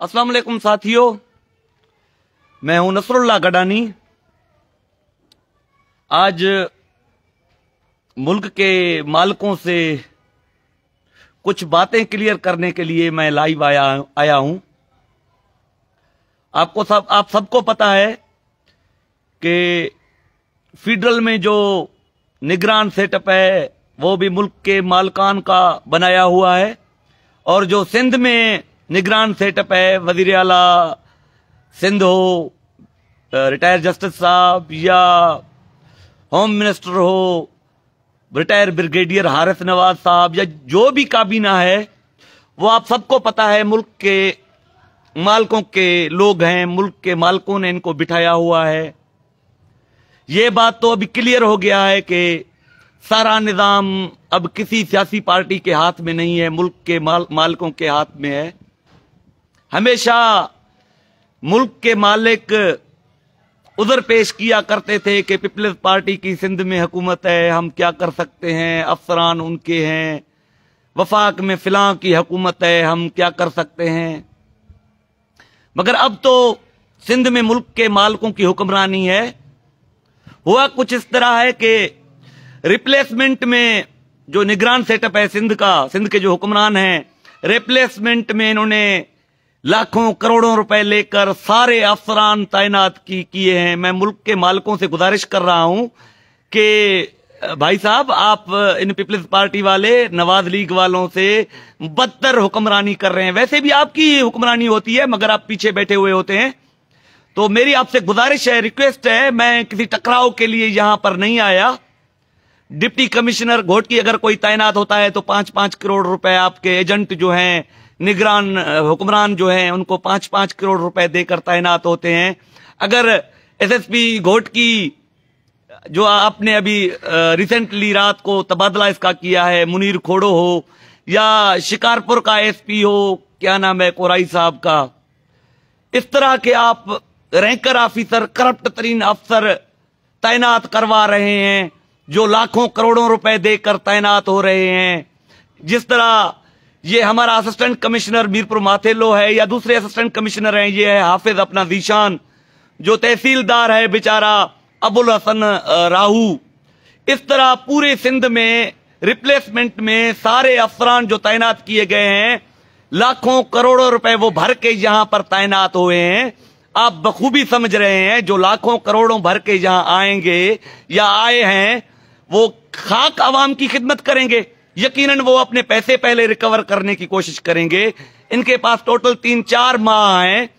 अस्सलाम वालेकुम साथियों, मैं हूं नसरुल्लाह गडानी। आज मुल्क के मालिकों से कुछ बातें क्लियर करने के लिए मैं लाइव आया हूं। आप सबको पता है कि फेडरल में जो निगरान सेटअप है वो भी मुल्क के मालिकान का बनाया हुआ है, और जो सिंध में निगरान सेटअप है, वजीर आला सिंध हो, रिटायर जस्टिस साहब, या होम मिनिस्टर हो, रिटायर ब्रिगेडियर हारिस नवाज साहब, या जो भी काबीना है, वो आप सबको पता है मुल्क के मालिकों के लोग हैं। मुल्क के मालिकों ने इनको बिठाया हुआ है। ये बात तो अभी क्लियर हो गया है कि सारा निजाम अब किसी सियासी पार्टी के हाथ में नहीं है, मुल्क के मालिकों के हाथ में है। हमेशा मुल्क के मालिक उधर पेश किया करते थे कि पीपल्स पार्टी की सिंध में हुकूमत है, हम क्या कर सकते हैं, अफसरान उनके हैं, वफाक में फिलां की हुकूमत है, हम क्या कर सकते हैं। मगर अब तो सिंध में मुल्क के मालिकों की हुक्मरानी है। हुआ कुछ इस तरह है कि रिप्लेसमेंट में जो निगरान सेटअप है सिंध के जो हुक्मरान हैं, रिप्लेसमेंट में इन्होंने लाखों करोड़ों रुपए लेकर सारे अफसरान तैनात किए हैं। मैं मुल्क के मालिकों से गुजारिश कर रहा हूं कि भाई साहब, आप इन पीपल्स पार्टी वाले नवाज लीग वालों से बदतर हुक्मरानी कर रहे हैं। वैसे भी आपकी हुक्मरानी होती है, मगर आप पीछे बैठे हुए होते हैं। तो मेरी आपसे गुजारिश है, रिक्वेस्ट है, मैं किसी टकराव के लिए यहां पर नहीं आया। डिप्टी कमिश्नर घोटकी अगर कोई तैनात होता है तो 5-5 करोड़ रुपए आपके एजेंट जो हैं, निगरान हुक्मरान जो हैं, उनको 5-5 करोड़ रुपए देकर तैनात होते हैं। अगर एसएसपी घोटकी जो आपने अभी रिसेंटली रात को तबादला इसका किया है, मुनीर खोड़ो हो, या शिकारपुर का एसपी हो, क्या नाम है कोराई साहब का, इस तरह के आप रैंकर ऑफिसर, करप्ट तरीन अफसर तैनात करवा रहे हैं, जो लाखों करोड़ों रुपए देकर तैनात हो रहे हैं। जिस तरह ये हमारा असिस्टेंट कमिश्नर मीरपुर माथेलो है, या दूसरे असिस्टेंट कमिश्नर हैं, ये है हाफिज अपना जीशान, जो तहसीलदार है बेचारा अबुल हसन राहू। इस तरह पूरे सिंध में रिप्लेसमेंट में सारे अफसरान जो तैनात किए गए हैं, लाखों करोड़ों रुपए वो भर के यहां पर तैनात हुए हैं। आप बखूबी समझ रहे हैं, जो लाखों करोड़ों भर के यहां आएंगे या आए हैं, वो खाक आवाम की खिदमत करेंगे। यकीनन वो अपने पैसे पहले रिकवर करने की कोशिश करेंगे। इनके पास टोटल 3-4 माह हैं।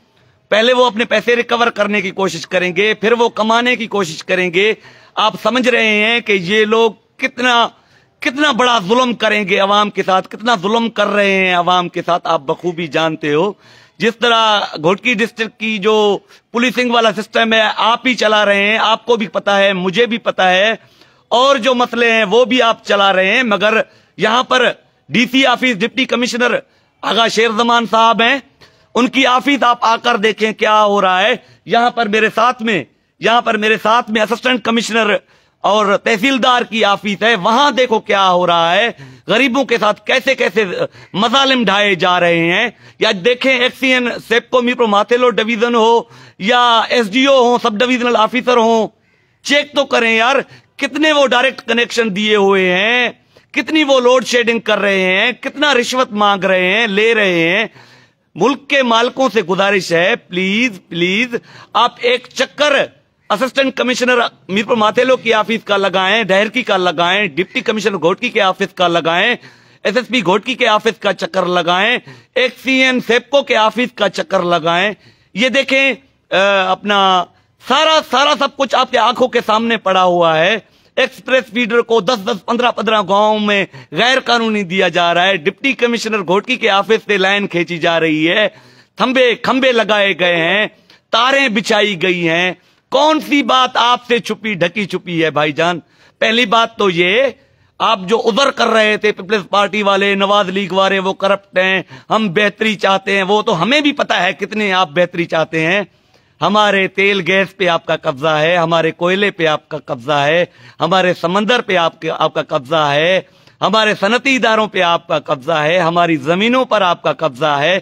पहले वो अपने पैसे रिकवर करने की कोशिश करेंगे, फिर वो कमाने की कोशिश करेंगे। आप समझ रहे हैं कि ये लोग कितना बड़ा जुल्म करेंगे अवाम के साथ, कितना जुल्म कर रहे हैं अवाम के साथ, आप बखूबी जानते हो। जिस तरह घोटकी डिस्ट्रिक्ट की जो पुलिसिंग वाला सिस्टम है आप ही चला रहे हैं, आपको भी पता है, मुझे भी पता है, और जो मसले हैं वो भी आप चला रहे हैं। मगर यहां पर डीसी ऑफिस डिप्टी कमिश्नर आगा शेर जमान साहब हैं, उनकी ऑफिस आप आकर देखें क्या हो रहा है। यहां पर मेरे साथ में असिस्टेंट कमिश्नर और तहसीलदार की ऑफिस है, वहां देखो क्या हो रहा है। गरीबों के साथ कैसे कैसे मजालिम ढाए जा रहे हैं। या देखें एक्सीएन सेप्को मीरपुर माथेलो डिवीजन हो, या एसडीओ हो, सब डिविजनल ऑफिसर हो, चेक तो करें यार, कितने वो डायरेक्ट कनेक्शन दिए हुए हैं, कितनी वो लोड शेडिंग कर रहे हैं, कितना रिश्वत मांग रहे हैं, ले रहे हैं। मुल्क के मालिकों से गुजारिश है, प्लीज आप एक चक्कर असिस्टेंट कमिश्नर मीरपुर माथेलो की ऑफिस का लगाएं, डहरकी का लगाएं, डिप्टी कमिश्नर घोटकी के ऑफिस का लगाएं, एसएसपी घोटकी के ऑफिस का चक्कर लगाएं, एक्सीएन सेप्को के ऑफिस का चक्कर लगाएं। ये देखें अपना सारा सब कुछ आपके आंखों के सामने पड़ा हुआ है। एक्सप्रेस फीडर को 10-10, 15-15 गांव में गैर कानूनी दिया जा रहा है। डिप्टी कमिश्नर घोटकी के ऑफिस से लाइन खींची जा रही है, खंबे लगाए गए हैं, तारें बिछाई गई हैं। कौन सी बात आपसे छुपी ढकी छुपी है भाईजान? पहली बात तो ये, आप जो उधर कर रहे थे पीपल्स पार्टी वाले, नवाज लीग वाले, वो करप्ट हैं, हम बेहतरी चाहते हैं, वो तो हमें भी पता है कितने आप बेहतरी चाहते हैं। हमारे तेल गैस पे आपका कब्जा है, हमारे कोयले पे आपका कब्जा है, हमारे समंदर पे आपका कब्जा है, हमारे सनती इदारों पे आपका कब्जा है, हमारी जमीनों पर आपका कब्जा है।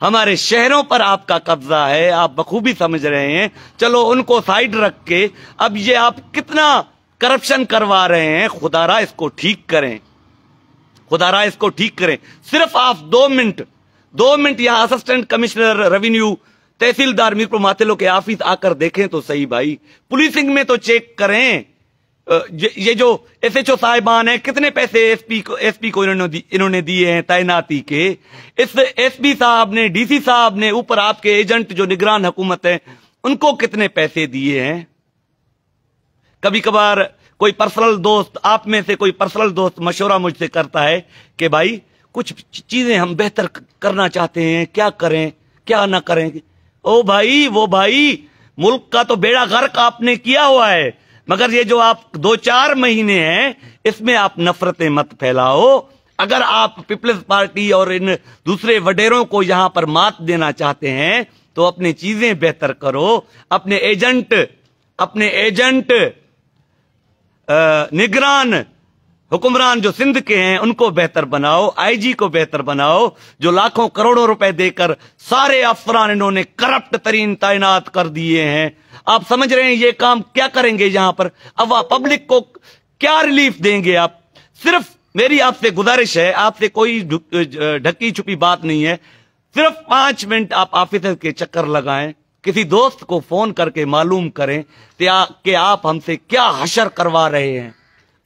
हमारे शहरों पर आपका कब्जा है, आप बखूबी समझ रहे हैं। चलो उनको साइड रख के अब ये आप कितना करप्शन करवा रहे हैं, खुदारा इसको ठीक करें, खुदारा इसको ठीक करें। सिर्फ आप 2 मिनट यहाँ असिस्टेंट कमिश्नर रेवेन्यू तहसीलदार मीरपुर मातेलो के ऑफिस आकर देखें तो सही भाई। पुलिसिंग में तो चेक करें, ये जो SHO साहिबान है कितने पैसे एसपी को इन्होंने दिए हैं तैनाती के। इस SP साहब ने, DC साहब ने, ऊपर आपके एजेंट जो निगरान हुकूमत है उनको कितने पैसे दिए हैं। कभी कभार कोई पर्सनल दोस्त, आप में से कोई पर्सनल दोस्त मशवरा मुझसे करता है कि भाई कुछ चीजें हम बेहतर करना चाहते हैं, क्या करें क्या ना करें। ओ भाई, वो भाई मुल्क का तो बेड़ा गर्क आपने किया हुआ है, मगर ये जो आप 2-4 महीने हैं इसमें आप नफरतें मत फैलाओ। अगर आप पीपल्स पार्टी और इन दूसरे वडेरों को यहां पर मात देना चाहते हैं तो अपनी चीजें बेहतर करो। अपने एजेंट निगरान हुक्मरान जो सिंध के हैं उनको बेहतर बनाओ, IG को बेहतर बनाओ, जो लाखों करोड़ों रुपए देकर सारे अफसरान इन्होंने करप्ट तरीन तैनात कर दिए हैं। आप समझ रहे हैं ये काम क्या करेंगे यहां पर, अब पब्लिक को क्या रिलीफ देंगे आप। सिर्फ मेरी आपसे गुजारिश है, आपसे कोई ढकी छुपी बात नहीं है, सिर्फ 5 मिनट आप ऑफिसर के चक्कर लगाएं, किसी दोस्त को फोन करके मालूम करें कि आप हमसे क्या हशर करवा रहे हैं,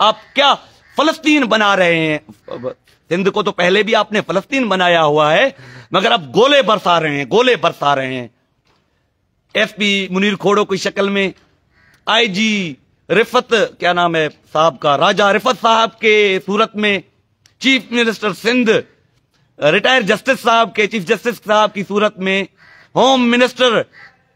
आप क्या फलस्तीन बना रहे हैं। सिंध को तो पहले भी आपने फलस्तीन बनाया हुआ है, मगर अब गोले बरसा रहे हैं। SP मुनीर खोड़ो की शक्ल में, IG रिफत, क्या नाम है साहब का, राजा रिफत साहब के सूरत में, chief minister Sindh retired justice साहब के, चीफ जस्टिस साहब की सूरत में, home minister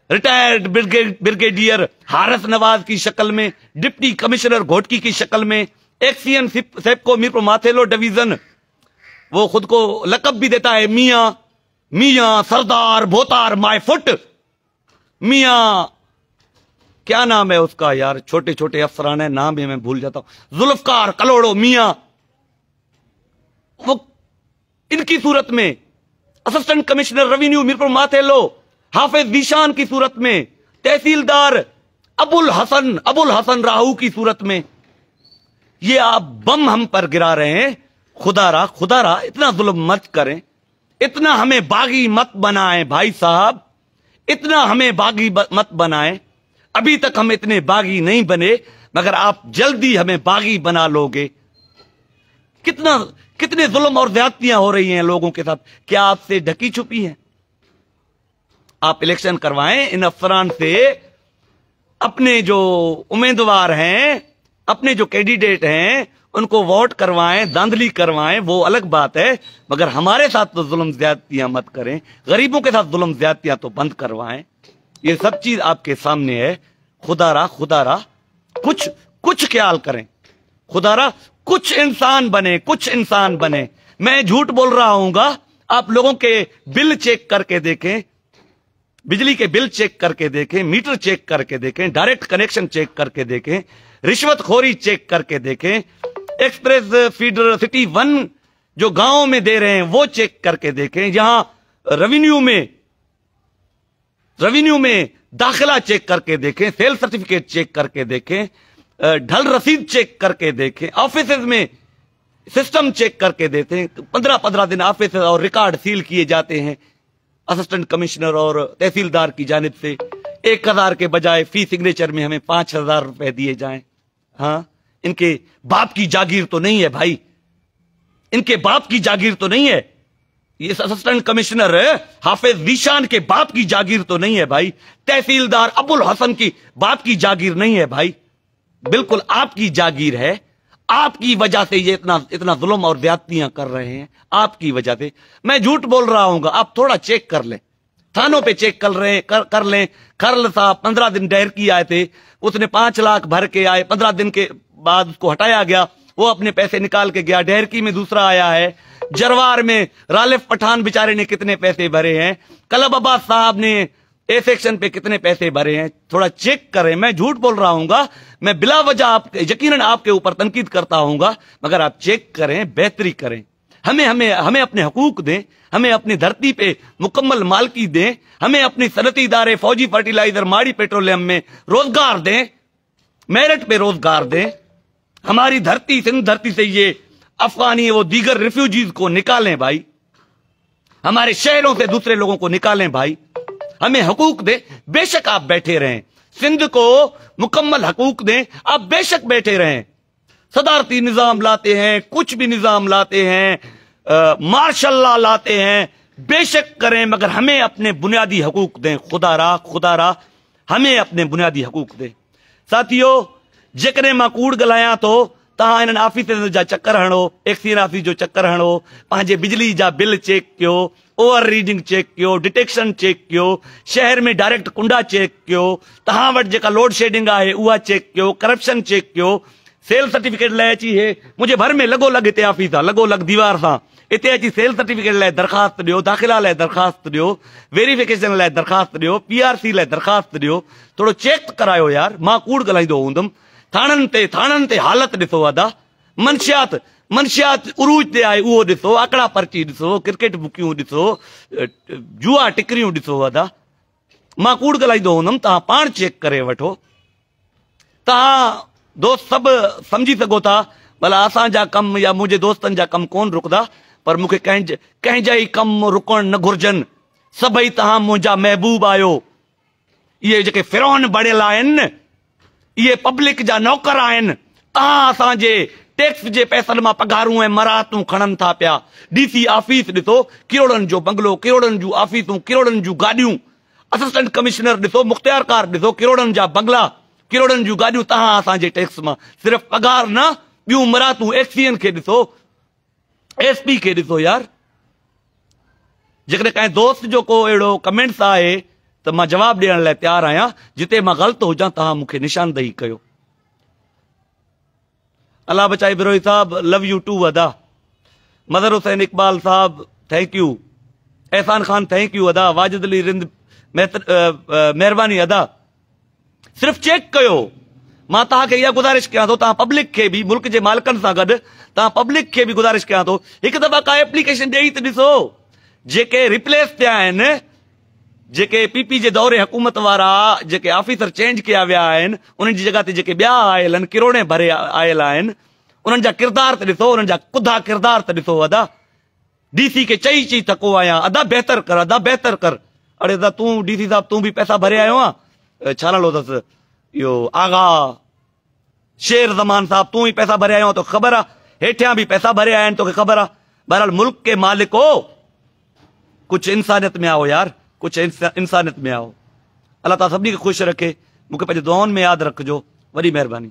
retired brigadier Haris Nawaz की शक्ल में, डिप्टी कमिश्नर घोटकी की शक्ल में, एक्सीएन सेपको मीरपुर माथेलो डिवीजन, वो खुद को लकब भी देता है मियां सरदार भोतार माय फुट, मियां क्या नाम है उसका यार, छोटे छोटे अफसरान है, नाम भी मैं भूल जाता हूं, जुल्फकार कलोड़ो मियां, वो इनकी सूरत में, assistant commissioner revenue Mirpur Mathelo Hafiz Zeeshan की सूरत में, तहसीलदार अबुल हसन राहू की सूरत में, ये आप बम हम पर गिरा रहे हैं। खुदारा इतना जुल्म मत करें, इतना हमें बागी मत बनाएं भाई साहब, इतना हमें बागी मत बनाएं। अभी तक हम इतने बागी नहीं बने, मगर आप जल्दी हमें बागी बना लोगे। कितने जुल्म और ज्यादतियां हो रही हैं लोगों के साथ, क्या आपसे ढकी छुपी है। आप इलेक्शन करवाएं, इन अफसरान से अपने जो उम्मीदवार हैं, अपने जो कैंडिडेट हैं उनको वोट करवाएं, धांधली करवाएं, वो अलग बात है, मगर हमारे साथ तो जुल्म ज्यादतियां मत करें, गरीबों के साथ जुल्म ज्यादतियां तो बंद करवाएं। ये सब चीज आपके सामने है। खुदारा कुछ ख्याल करें, खुदारा कुछ इंसान बने। मैं झूठ बोल रहा हूंगा, आप लोगों के बिल चेक करके देखें, बिजली के बिल चेक करके देखें, मीटर चेक करके देखें, डायरेक्ट कनेक्शन चेक करके देखें, रिश्वतखोरी चेक करके देखें, एक्सप्रेस फीडर सिटी 1 जो गांव में दे रहे हैं वो चेक करके देखें, यहां रेवेन्यू में दाखिला चेक करके देखें, सेल सर्टिफिकेट चेक करके देखें, ढल रसीद चेक करके देखें, ऑफिस में सिस्टम चेक करके देते हैं। 15-15 दिन ऑफिस और रिकॉर्ड सील किए जाते हैं असिस्टेंट कमिश्नर और तहसीलदार की जानिब से। 1000 के बजाय फी सिग्नेचर में हमें 5000 रुपए दिए जाएं। हाँ, इनके बाप की जागीर तो नहीं है भाई, इनके बाप की जागीर तो नहीं है। ये असिस्टेंट कमिश्नर हाफिज जीशान के बाप की जागीर तो नहीं है भाई, तहसीलदार अबुल हसन की बाप की जागीर नहीं है भाई, बिल्कुल आपकी जागीर है। आपकी वजह से ये इतना जुल्म और ज्यादतियां कर रहे हैं, आपकी वजह से। मैं झूठ बोल रहा हूं, आप थोड़ा चेक कर लें, थानों पे चेक कर लें। खरल साहब 15 दिन डहर की आए थे, उसने 5 लाख भर के आए, 15 दिन के बाद उसको हटाया गया, वो अपने पैसे निकाल के गया। डहरकी में दूसरा आया है, जरवार में रालिफ पठान बेचारे ने कितने पैसे भरे हैं, कलब अब्बास साहब ने ए सेक्शन पे कितने पैसे भरे हैं, थोड़ा चेक करें। मैं झूठ बोल रहा हूंगा, मैं बिला वजह यकीनन आपके ऊपर तनकीद करता हूंगा, मगर आप चेक करें, बेहतरी करें। ہمیں ہمیں ہمیں اپنے حقوق دیں، ہمیں اپنی دھرتی پہ مکمل مالکی دیں، ہمیں اپنی صنعتی ادارے، فوجی فرٹیلائزر، ماڑی پیٹرولیم میں روزگار دیں، میرٹ پہ روزگار دیں. ہماری دھرتی، سندھ دھرتی سے یہ افغانی وہ دیگر ریفیوجیز کو نکالیں بھائی، ہمارے شہروں سے دوسرے لوگوں کو نکالیں بھائی، ہمیں حقوق دیں. بے شک آپ بیٹھے رہیں، سندھ کو مکمل حقوق دیں، آپ بے شک بیٹھے رہیں. صدارتی نظام لاتے ہیں، کچھ بھی نظام لاتے ہیں، مارشل لا لاتے ہیں، بے شک کریں، مگر ہمیں اپنے بنیادی حقوق دیں. خدا را ہمیں اپنے بنیادی حقوق دیں. ساتھیو، جیکڈیں ماں کوڑ گلایا تو تہاں انہن آفیسن جا چکر ہنو، ایکسین آفیس جو چکر ہنو، پانچے بجلی جا بل چیک کیو، اوور ریڈنگ چیک کیو، ڈیٹیکشن چیک کیو، شہر میں ڈائریکٹ کنڈا چیک کیو، تہاں وٹ جیکا لوڈ شیڈنگ ہے اوا چیک کیو، کرپشن چیک کیو. سیل سرٹیفکیٹ لے اچھی ہے مجھے بھر میں لگو لگ تے آفیس ہے، لگو لگ دیوار سا اتنے اچھی سیل سرٹیفکیٹ لے درخواست دیو، داخلہ لے درخواست دیو، ویریفیکیشن لے درخواست دیو، PRC لے درخواست دیو. تھوڑو چیک کرایو یار، ماں کوڑ گلائیندو ہوندم. تھانن تے حالت ॾिसो ادا، منشیات عروج تے آئے وہ ॾिसो، آکڑا پرچی ॾिसو، کرکٹ بکیوں ॾिसو، جوا ٹکریوں ॾिसो ادا. ماں کوڑ گلائیندو ہوندم، تہاں پان چیک کرے وٹھو. تہاں دوست سب سمجھی سگو تا بھلا اسان جا کم یا مجھے دوستن جا کم کون رکدا، پر مکھے کہیں جا کم رکن نہ گھرجن. سبئی تہاں مجھا محبوب آیو. یہ جے فرعون بڑیل آئن، یہ پبلک جا نوکر آئن. تہاں اسان جے ٹیکس جے پیسن ماں پگاروں مراتوں کھڑن تھا پیا. DC آفیس ॾिसो، کروڑن جو بنگلو، کروڑن جو آفیسوں، کروڑن جو گاڑیوں. اسسٹنٹ کمشنر ॾिसो، مختیار کار ॾिसو، کروڑن جا بنگلا، کروڑن جو گاڑیوں. تہاں اسان جے ٹیکس ماں صرف پگار نہ بیوں مراتوں. ایکسین کے ॾिसو، SP کے ॾिसو یار. جيڪڏهن ڪنهن دوست جو کو اهڙو کمنٽس آهي ته مان جواب ڏيڻ لاءِ تيار آهيان. جتي مان غلط هجان تव्हां मूंखे निशानदही कयो. اللہ بچائے بروئی صاحب، لو یو ٹو ادا. مظہر Hussain Iqbal sahab thank you. Ehsan Khan thank you ادا. واجد علی رند مہربانی ادا. صرف چیک کयो. ماں تव्हां کي اها گزارش ڪيان ٿو، تव्हां پبلڪ کي بي، ملڪ جي مالڪن سان گڏ تव्हां پبلڪ کي بي گزارش ڪيان ٿو، هڪ دفعا کا ايپليڪيشن ڏيئي ته ڏسو. جيڪي ريپليس ٿيا آهن، جيڪي PP جي دور حڪومت وارا جيڪي آفيسر چينج کيا ويا آهن، انهن جي جڳह تي جيڪي ٻيا آيل آهن، کروڑين ڀري آيل آهن، انهن جا کردار ته ڏسو، انهن جا ڪُڌا کردار ته ڏسو ادا. DC کي چئی ٿڪو آهيان ادا بهتر کر، ادا بهتر کر. اڙي ادا تون DC صاحب تون بي پیسا ڀري آيو آ، ڇا نالو اٿس اهو آغا شیر زمان صاحب، تون ہی پیسہ بھرے آیا ہو تو خبر ہے، ہیٹھیاں بھی پیسہ بھرے آئے ہیں تو خبر ہے. بہرحال ملک کے مالک ہو، کچھ انسانیت میں آؤ یار، کچھ انسانیت میں آؤ. اللہ تعالیٰ سبھی کو خوش رکھے. مجھے پنहिंجے دعاؤں میں یاد رکھجو. وڈی مہربانی.